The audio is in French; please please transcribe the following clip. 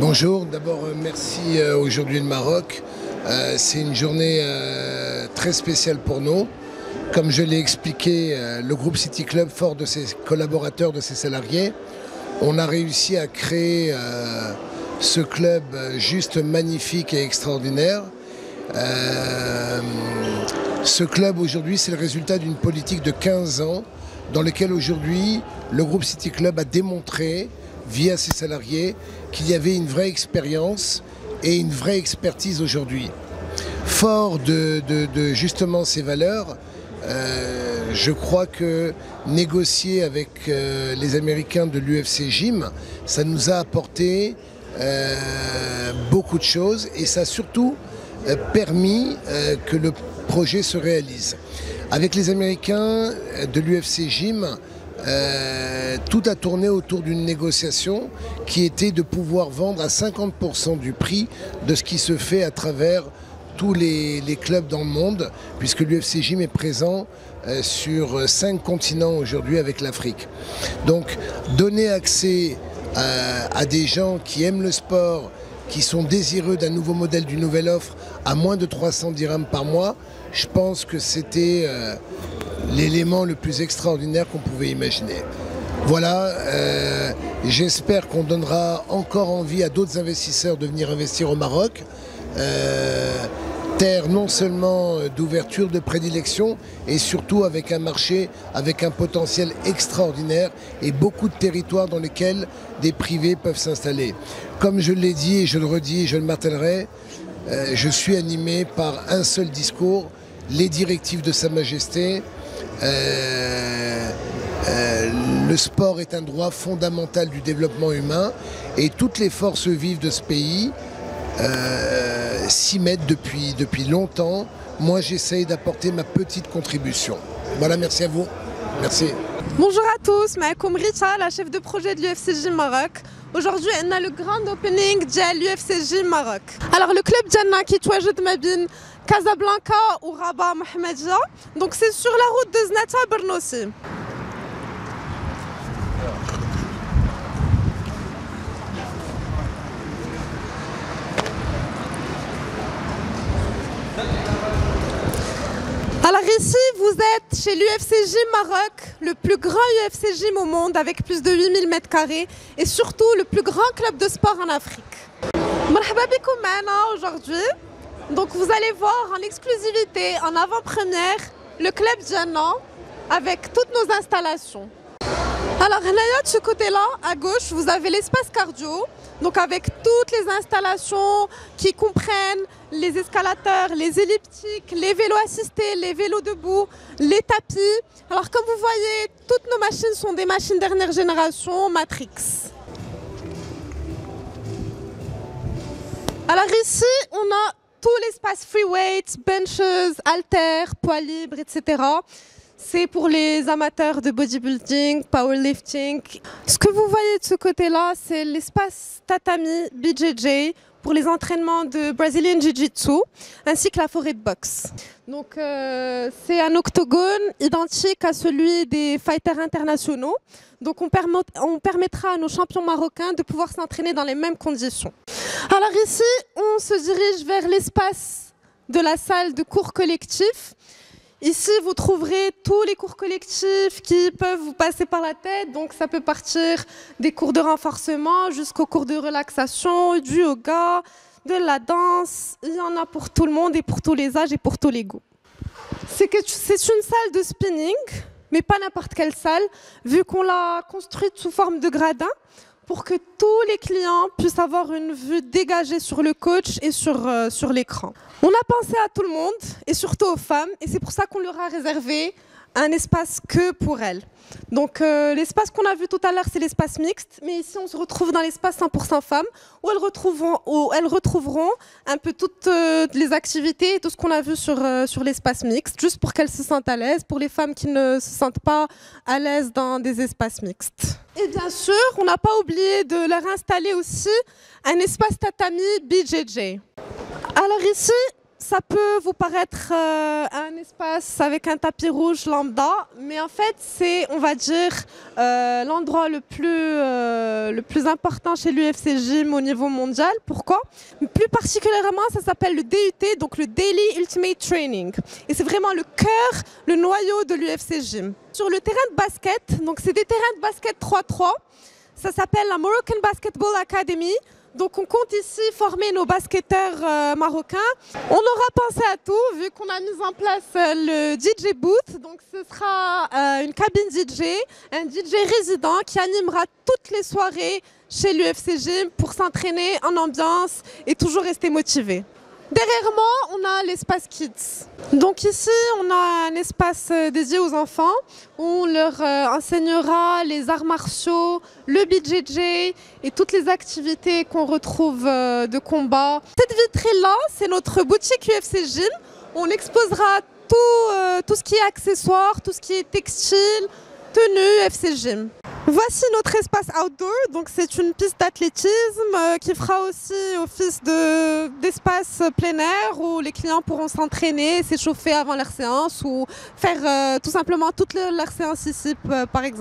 Bonjour, d'abord merci aujourd'hui le Maroc. C'est une journée très spéciale pour nous. Comme je l'ai expliqué, le groupe City Club, fort de ses collaborateurs, de ses salariés, on a réussi à créer ce club juste magnifique et extraordinaire. Ce club aujourd'hui, c'est le résultat d'une politique de 15 ans dans laquelle aujourd'hui le groupe City Club a démontré via ses salariés qu'il y avait une vraie expérience et une vraie expertise aujourd'hui. Fort de justement ces valeurs, je crois que négocier avec les Américains de l'UFC Gym, ça nous a apporté beaucoup de choses et ça a surtout permis que le projet se réalise. Avec les Américains de l'UFC Gym, tout a tourné autour d'une négociation qui était de pouvoir vendre à 50% du prix de ce qui se fait à travers tous les clubs dans le monde, puisque l'UFC Gym est présent sur 5 continents aujourd'hui avec l'Afrique. Donc donner accès à des gens qui aiment le sport, qui sont désireux d'un nouveau modèle, d'une nouvelle offre à moins de 300 dirhams par mois, je pense que c'était l'élément le plus extraordinaire qu'on pouvait imaginer. Voilà, j'espère qu'on donnera encore envie à d'autres investisseurs de venir investir au Maroc. Terre non seulement d'ouverture, de prédilection, et surtout avec un marché avec un potentiel extraordinaire et beaucoup de territoires dans lesquels des privés peuvent s'installer. Comme je l'ai dit et je le redis et je le martèlerai, je suis animé par un seul discours, les directives de Sa Majesté. Le sport est un droit fondamental du développement humain et toutes les forces vives de ce pays s'y mettent depuis longtemps. Moi, j'essaye d'apporter ma petite contribution. Voilà, merci à vous. Merci. Bonjour à tous, معكم Rita, la chef de projet de l'UFC Gym Maroc. Aujourd'hui, on a le grand opening de l'UFC Gym Maroc. Alors, le club Jannah qui تواجد ما بين Casablanca ou Rabat Mohammedia. Donc, c'est sur la route de Znata Bernossi. Alors ici, vous êtes chez l'UFC Gym Maroc, le plus grand UFC Gym au monde avec plus de 8000 m² et surtout le plus grand club de sport en Afrique. Marhaba bikoum معنا aujourd'hui. Donc vous allez voir en exclusivité, en avant-première, le club Jannah avec toutes nos installations. Alors là, de ce côté-là, à gauche, vous avez l'espace cardio, donc avec toutes les installations qui comprennent les escalators, les elliptiques, les vélos assistés, les vélos debout, les tapis. Alors comme vous voyez, toutes nos machines sont des machines dernière génération, Matrix. Alors ici, on a tout l'espace free weights, benches, haltères, poids libres, etc. C'est pour les amateurs de bodybuilding, powerlifting. Ce que vous voyez de ce côté-là, c'est l'espace tatami BJJ pour les entraînements de Brazilian Jiu-Jitsu, ainsi que la forêt de boxe. Donc c'est un octogone identique à celui des fighters internationaux. Donc on permettra à nos champions marocains de pouvoir s'entraîner dans les mêmes conditions. Alors ici, on se dirige vers l'espace de la salle de cours collectifs. Ici, vous trouverez tous les cours collectifs qui peuvent vous passer par la tête. Donc, ça peut partir des cours de renforcement jusqu'aux cours de relaxation, du yoga, de la danse. Il y en a pour tout le monde et pour tous les âges et pour tous les goûts. C'est une salle de spinning, mais pas n'importe quelle salle, vu qu'on l'a construite sous forme de gradin pour que tous les clients puissent avoir une vue dégagée sur le coach et sur l'écran. On a pensé à tout le monde et surtout aux femmes et c'est pour ça qu'on leur a réservé un espace que pour elles. Donc l'espace qu'on a vu tout à l'heure, c'est l'espace mixte, mais ici on se retrouve dans l'espace 100% femmes où elles retrouveront un peu toutes les activités et tout ce qu'on a vu sur l'espace mixte, juste pour qu'elles se sentent à l'aise, pour les femmes qui ne se sentent pas à l'aise dans des espaces mixtes. Et bien sûr, on n'a pas oublié de leur installer aussi un espace tatami BJJ. Alors ici, ça peut vous paraître un espace avec un tapis rouge lambda, mais en fait, c'est, on va dire, l'endroit le plus important chez l'UFC Gym au niveau mondial. Pourquoi? Plus particulièrement, ça s'appelle le DUT, donc le Daily Ultimate Training. Et c'est vraiment le cœur, le noyau de l'UFC Gym. Sur le terrain de basket, donc c'est des terrains de basket 3-3. Ça s'appelle la Moroccan Basketball Academy. Donc on compte ici former nos basketteurs marocains. On aura pensé à tout vu qu'on a mis en place le DJ Booth. Donc ce sera une cabine DJ, un DJ résident qui animera toutes les soirées chez l'UFC Gym pour s'entraîner en ambiance et toujours rester motivé. Derrière moi, on a l'espace Kids. Donc ici, on a un espace dédié aux enfants où on leur enseignera les arts martiaux, le BJJ et toutes les activités qu'on retrouve de combat. Cette vitrine-là, c'est notre boutique UFC Gym. On exposera tout ce qui est accessoires, tout ce qui est textile, tenue UFC Gym. Voici notre espace outdoor, donc c'est une piste d'athlétisme qui fera aussi office d'espace plein air où les clients pourront s'entraîner, s'échauffer avant leur séance ou faire tout simplement toute leur séance ici par exemple.